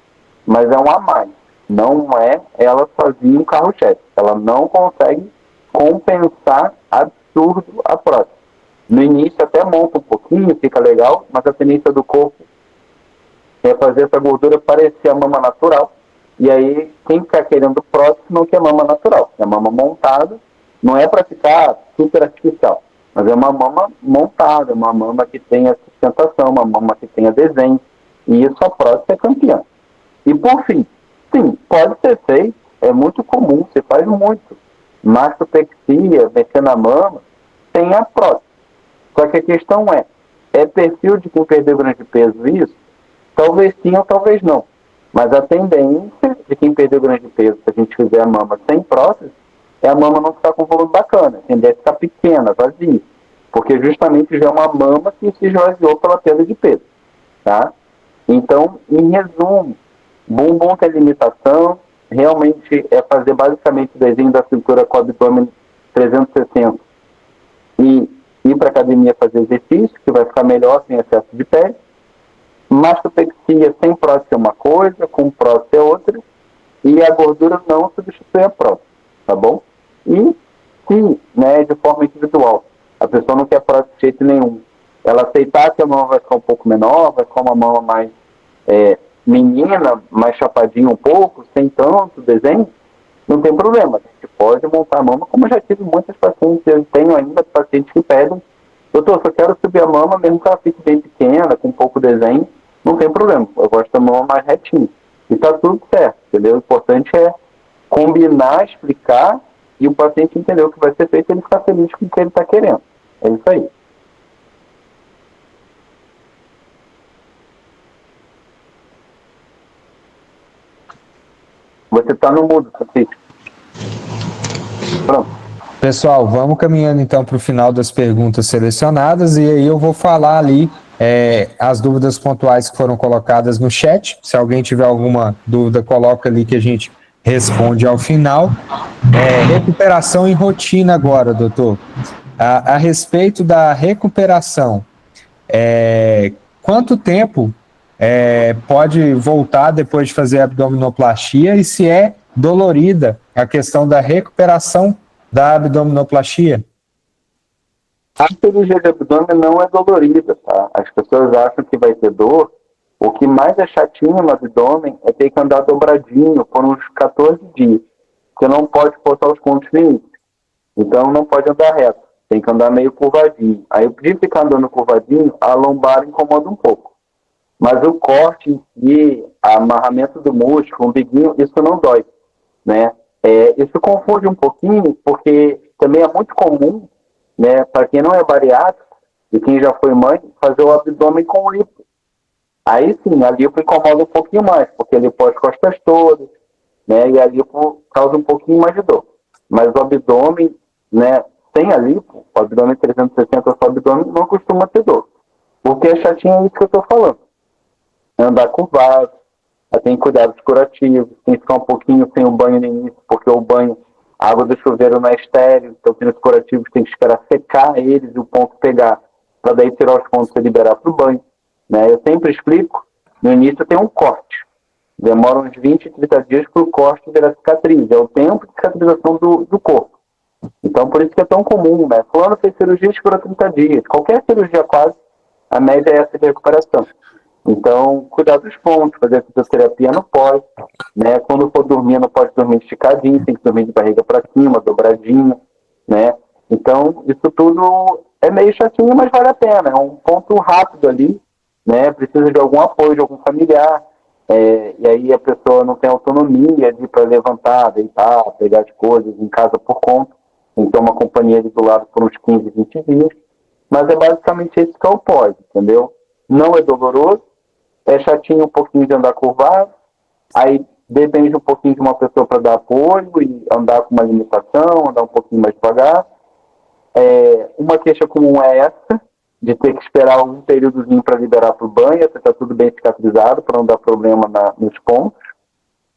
mas é um a mais. Não é ela sozinha um carro-chefe. Ela não consegue compensar absurdo a prótese. No início até monta um pouquinho, fica legal, mas a tendência do corpo é fazer essa gordura parecer a mama natural. E aí, quem ficar querendo prótese não quer mama natural. É mama montada, não é para ficar super artificial, mas é uma mama montada, uma mama que tenha sustentação, uma mama que tenha desenho. E isso a prótese é campeã. E por fim, sim, pode ser feito, é muito comum, se faz muito. Mastopexia, mexer na mama, tem a prótese. Só que a questão é perfil de quem perdeu grande peso isso? Talvez sim ou talvez não. Mas a tendência de quem perdeu grande peso, se a gente fizer a mama sem prótese, é a mama não ficar com volume bacana, a tendência é ficar pequena, vazia. Porque justamente já é uma mama que se esvaziou pela perda de peso. Tá? Então, em resumo, bumbum tem limitação, realmente é fazer basicamente o desenho da cintura com o abdômen 360 e ir para a academia fazer exercício, que vai ficar melhor sem excesso de pele. Mastopexia sem prótese é uma coisa, com prótese é outra, e a gordura não substitui a prótese, tá bom? E se, né, de forma individual, a pessoa não quer prótese de jeito nenhum, ela aceitar que a mama vai ficar um pouco menor, vai ficar uma mama mais menina, mais chapadinha um pouco, sem tanto desenho, não tem problema. A gente pode montar a mama, como eu já tive muitas pacientes, eu tenho ainda pacientes que pedem, doutor, só quero subir a mama, mesmo que ela fique bem pequena, com pouco desenho, não tem problema, eu gosto da mama mais retinha. E tá tudo certo, entendeu? O importante é combinar, explicar, e o paciente entender o que vai ser feito e ele ficar feliz com o que ele está querendo. É isso aí. Você está no mudo, Francisco. Pronto. Pessoal, vamos caminhando então para o final das perguntas selecionadas e aí eu vou falar ali as dúvidas pontuais que foram colocadas no chat. Se alguém tiver alguma dúvida, coloca ali que a gente responde ao final. Recuperação em rotina agora, doutor. A respeito da recuperação, quanto tempo pode voltar depois de fazer a abdominoplastia e se é dolorida a questão da recuperação da abdominoplastia? A cirurgia de abdômen não é dolorida, tá? As pessoas acham que vai ter dor. O que mais é chatinho no abdômen é ter que andar dobradinho por uns 14 dias. Você não pode forçar os pontos limites. Então não pode andar reto, tem que andar meio curvadinho. Aí de ficar andando curvadinho, a lombar incomoda um pouco. Mas o corte em si, amarramento do músculo, umbiguinho, isso não dói, né? Isso confunde um pouquinho, porque também é muito comum, né, para quem não é bariátrico e quem já foi mãe, fazer o abdômen com lipo. Aí sim, a lipo incomoda um pouquinho mais, porque ele pôs as costas todas, né, e a lipo causa um pouquinho mais de dor. Mas o abdômen, né, sem a lipo, o abdômen 360, o abdômen não costuma ter dor. Porque é chatinho é isso que eu estou falando. Andar curvado, tem cuidados curativos, tem que ficar um pouquinho sem o banho no início, porque o banho, a água do chuveiro não é estéril, então os curativos tem que esperar secar eles e o ponto pegar, para daí tirar os pontos e liberar para o banho. Né? Eu sempre explico, no início tem um corte, demora uns 20, 30 dias para o corte virar cicatriz, é o tempo de cicatrização do corpo. Então por isso que é tão comum, né? Fulano fez cirurgia e por 30 dias, qualquer cirurgia quase, a média é essa de recuperação. Então, cuidar dos pontos, fazer fisioterapia no pós, né? Quando for dormir, não pode dormir esticadinho, tem que dormir de barriga para cima, dobradinho, né? Então, isso tudo é meio chatinho, mas vale a pena. É um ponto rápido ali, né? Precisa de algum apoio, de algum familiar, e aí a pessoa não tem autonomia de ir para levantar, deitar, pegar as coisas em casa por conta. Então, uma companhia ali do lado por uns 15, 20 dias. Mas é basicamente esse que é o pós, entendeu? Não é doloroso, é chatinho um pouquinho de andar curvado, aí depende um pouquinho de uma pessoa para dar apoio e andar com uma limitação, andar um pouquinho mais devagar. Uma queixa comum é essa, de ter que esperar um períodozinho para liberar para o banho, até estar tudo bem cicatrizado, para não dar problema nos pontos.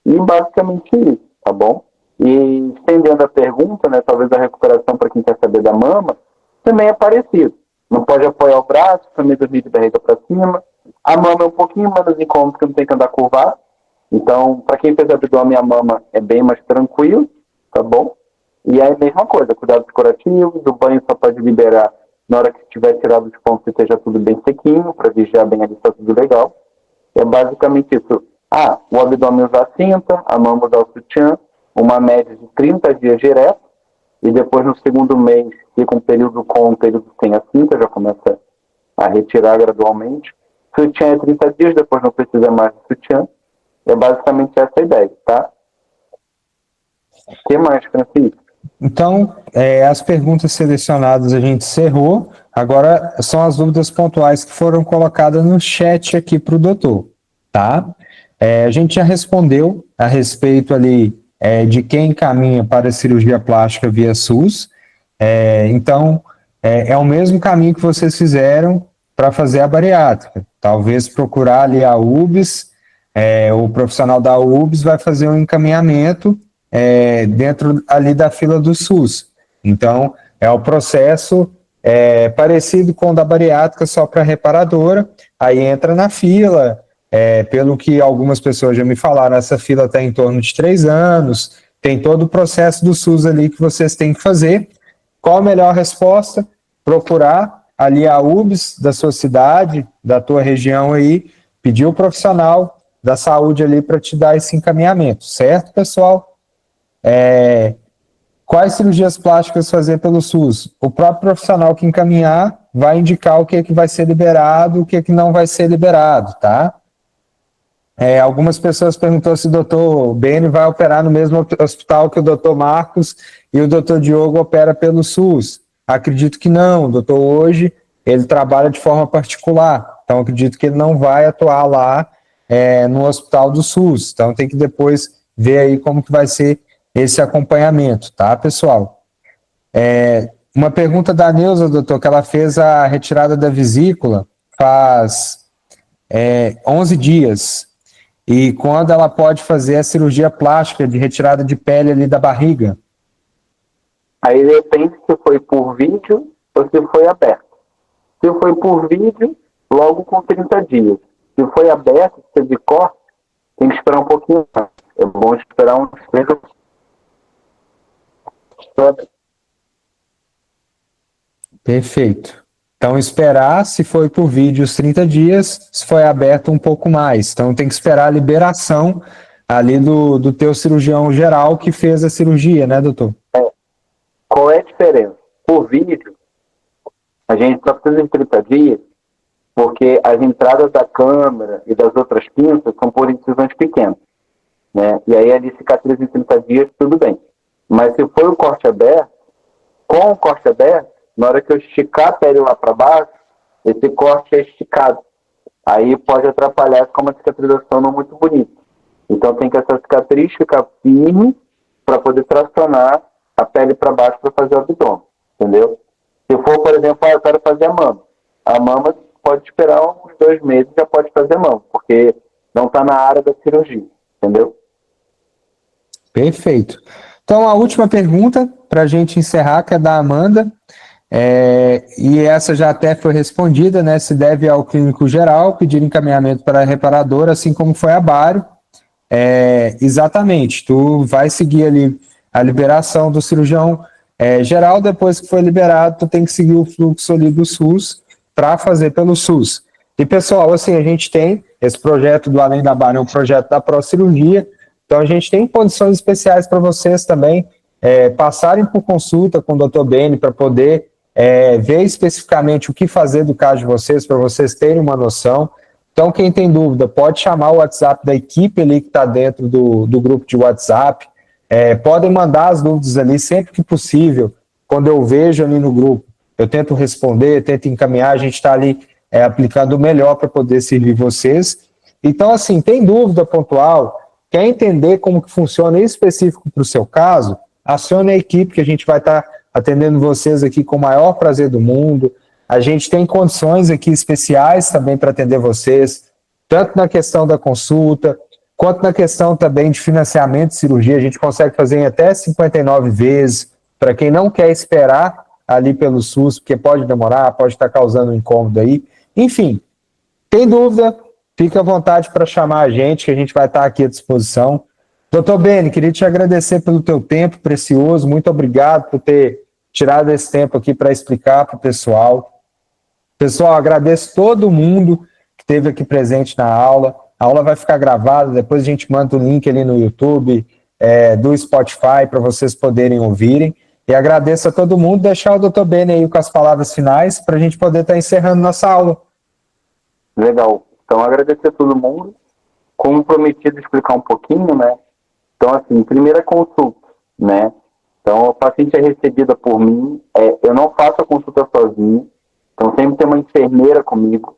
E basicamente isso, tá bom? E estendendo a pergunta, né, talvez a recuperação para quem quer saber da mama, também é parecido. Não pode apoiar o braço, também dormir de barriga para cima. A mama é um pouquinho menos incômodo, porque não tem que andar curvado. Então, para quem fez abdômen, a mama é bem mais tranquilo, tá bom? E aí, a mesma coisa, cuidados curativos, o banho só pode liberar na hora que tiver tirado os pontos e esteja tudo bem sequinho, para vigiar bem ali se está tudo legal. É basicamente isso. O abdômen usar cinta, a mama usar o sutiã, uma média de 30 dias direto, e depois no segundo mês fica um período com, um período sem a cinta, já começa a retirar gradualmente. Sutiã é 30 dias, depois não precisa mais de sutiã. É basicamente essa a ideia, tá? O que mais, Francisco? Então, as perguntas selecionadas a gente encerrou, agora são as dúvidas pontuais que foram colocadas no chat aqui para o doutor, tá? A gente já respondeu a respeito ali de quem caminha para a cirurgia plástica via SUS, então é o mesmo caminho que vocês fizeram para fazer a bariátrica, talvez procurar ali a UBS, o profissional da UBS vai fazer um encaminhamento dentro ali da fila do SUS. Então, é o processo parecido com o da bariátrica, só para reparadora, aí entra na fila, pelo que algumas pessoas já me falaram, essa fila está em torno de 3 anos, tem todo o processo do SUS ali que vocês têm que fazer. Qual a melhor resposta? Procurar ali a UBS da sua cidade, da tua região aí, pedir o profissional da saúde ali para te dar esse encaminhamento, certo, pessoal? Quais cirurgias plásticas fazer pelo SUS? O próprio profissional que encaminhar vai indicar o que vai ser liberado, o que não vai ser liberado, tá? Algumas pessoas perguntou se o doutor Beni vai operar no mesmo hospital que o doutor Marcos e o doutor Diogo opera pelo SUS. Acredito que não, o doutor hoje ele trabalha de forma particular, então acredito que ele não vai atuar lá no hospital do SUS, então tem que depois ver aí como que vai ser esse acompanhamento, tá, pessoal? Uma pergunta da Neuza, doutor, que ela fez a retirada da vesícula faz 11 dias, e quando ela pode fazer a cirurgia plástica de retirada de pele ali da barriga? Aí depende se foi por vídeo ou se foi aberto. Se foi por vídeo, logo com 30 dias. Se foi aberto, se teve corte, tem que esperar um pouquinho mais. É bom esperar uns 3 ou 4. Perfeito. Então, esperar, se foi por vídeo, os 30 dias, se foi aberto, um pouco mais. Então, tem que esperar a liberação ali do teu cirurgião geral que fez a cirurgia, né, doutor? Qual é a diferença? Por vídeo, a gente só precisa em 30 dias, porque as entradas da câmera e das outras pinças são por incisões pequenas, né? E aí ali cicatriz em 30 dias, tudo bem. Mas se for o corte aberto, com o corte aberto, na hora que eu esticar a pele lá para baixo, esse corte é esticado. Aí pode atrapalhar, ficar uma cicatrização não muito bonita. Então tem que essa cicatriz ficar firme para poder tracionar a pele para baixo para fazer o abdômen, entendeu? Se for, por exemplo, eu quero fazer a mama pode esperar uns 2 meses, já pode fazer a mama, porque não está na área da cirurgia, entendeu? Perfeito. Então, a última pergunta, para a gente encerrar, que é da Amanda, e essa já até foi respondida, né? Se deve ao clínico geral pedir encaminhamento para a reparadora, assim como foi a Bário. Exatamente, tu vai seguir ali a liberação do cirurgião geral, depois que foi liberado, tu tem que seguir o fluxo ali do SUS para fazer pelo SUS. E pessoal, assim, a gente tem esse projeto do Além da Barra, é um projeto da Procirurgia, então a gente tem condições especiais para vocês também passarem por consulta com o Dr. Beni para poder ver especificamente o que fazer do caso de vocês, para vocês terem uma noção. Então, quem tem dúvida, pode chamar o WhatsApp da equipe ali que está dentro do grupo de WhatsApp. Podem mandar as dúvidas ali sempre que possível. Quando eu vejo ali no grupo, eu tento responder, tento encaminhar, a gente está ali aplicando o melhor para poder servir vocês. Então, assim, tem dúvida pontual, quer entender como que funciona específico para o seu caso, acione a equipe que a gente vai estar atendendo vocês aqui com o maior prazer do mundo. A gente tem condições aqui especiais também para atender vocês, tanto na questão da consulta, quanto na questão também de financiamento de cirurgia. A gente consegue fazer em até 59 vezes, para quem não quer esperar ali pelo SUS, porque pode demorar, pode estar causando um incômodo aí. Enfim, tem dúvida, fica à vontade para chamar a gente, que a gente vai estar aqui à disposição. Doutor Beni, queria te agradecer pelo teu tempo precioso, muito obrigado por ter tirado esse tempo aqui para explicar para o pessoal. Pessoal, agradeço todo mundo que esteve aqui presente na aula. A aula vai ficar gravada, depois a gente manda o link ali no YouTube, do Spotify, para vocês poderem ouvirem. E agradeço a todo mundo, deixar o Dr. Beni aí com as palavras finais, para a gente poder estar encerrando nossa aula. Legal. Então, agradecer a todo mundo. Como prometido, explicar um pouquinho, né? Então, assim, primeira consulta, né? Então, a paciente é recebida por mim, eu não faço a consulta sozinho, então sempre tem uma enfermeira comigo.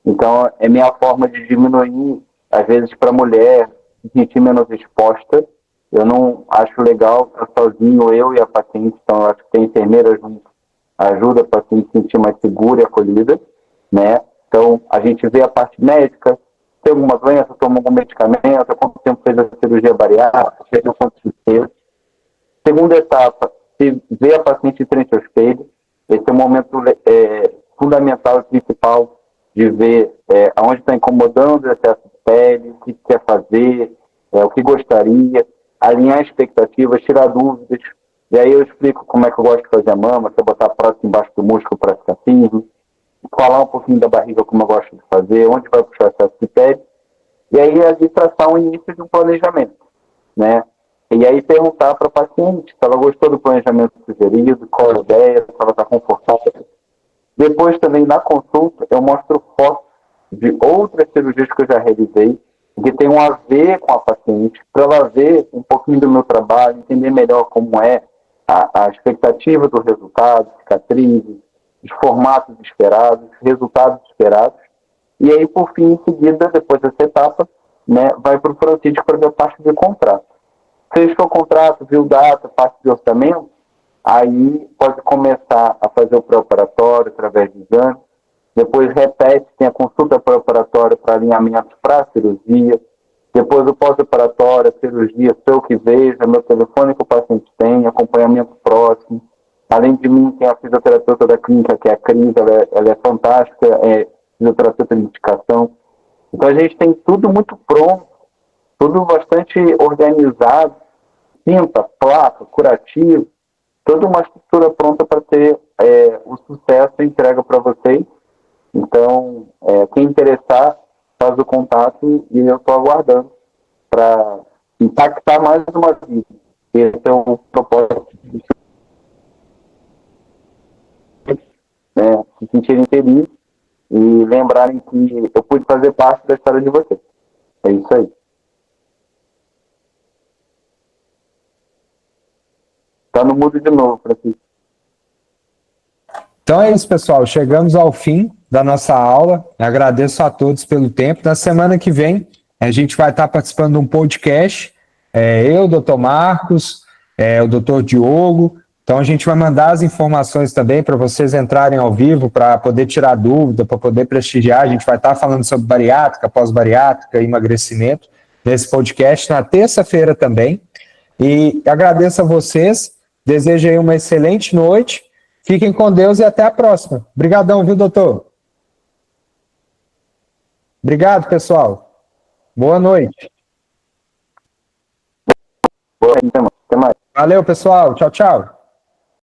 Então, é minha forma de diminuir, às vezes, para a mulher se sentir menos exposta. Eu não acho legal estar sozinho, eu e a paciente, então eu acho que tem enfermeira junto, ajuda a paciente a se sentir mais segura e acolhida, né? Então, a gente vê a parte médica, tem alguma doença, toma algum medicamento, há quanto tempo fez a cirurgia bariátrica, fez o quanto de peso. Segunda etapa, se vê a paciente em frente ao espelho, esse é um momento fundamental e principal de ver aonde está incomodando o excesso de pele, o que quer fazer, o que gostaria, alinhar expectativas, tirar dúvidas. E aí eu explico como é que eu gosto de fazer a mama, se eu botar próximo embaixo do músculo para ficar firme, falar um pouquinho da barriga, como eu gosto de fazer, onde vai puxar o excesso de pele. E aí ali traçar o início de um planejamento, né? E aí perguntar para a paciente se ela gostou do planejamento sugerido, qual a ideia, se ela está confortável. Depois também na consulta eu mostro fotos de outras cirurgias que eu já realizei, que tem a ver com a paciente, para ela ver um pouquinho do meu trabalho, entender melhor como é a expectativa do resultado, cicatrizes, os formatos esperados, resultados esperados. E aí, por fim, em seguida, depois dessa etapa, né, vai para o frontístico para ver a parte de contrato. Fechou o contrato, viu data, parte de orçamento, aí pode começar a fazer o pré-operatório através de exame, depois repete, tem a consulta pré-operatória para alinhamento para a cirurgia, depois o pós-operatório, a cirurgia, sei o que veja, meu telefone que o paciente tem, acompanhamento próximo. Além de mim, tem a fisioterapeuta da clínica, que é a Cris, ela é fantástica, é fisioterapeuta de indicação. Então a gente tem tudo muito pronto, tudo bastante organizado, cinta, placa, curativo, toda uma estrutura pronta para ter o sucesso e entrega para vocês. Então, quem interessar, faz o contato e eu estou aguardando para impactar mais uma vida. Esse é o propósito, né? Se sentirem felizes e lembrarem que eu pude fazer parte da história de vocês. É isso aí. Tá no mudo de novo, Francisco. Então é isso, pessoal. Chegamos ao fim da nossa aula. Eu agradeço a todos pelo tempo. Na semana que vem, a gente vai estar participando de um podcast. Eu, o Dr. Marcos, o Dr. Diogo. Então a gente vai mandar as informações também para vocês entrarem ao vivo, para poder tirar dúvida, para poder prestigiar. A gente vai estar falando sobre bariátrica, pós-bariátrica, emagrecimento, nesse podcast na terça-feira também. E agradeço a vocês. Desejo aí uma excelente noite. Fiquem com Deus e até a próxima. Obrigadão, viu, doutor? Obrigado, pessoal. Boa noite. Boa, até mais. Valeu, pessoal. Tchau, tchau.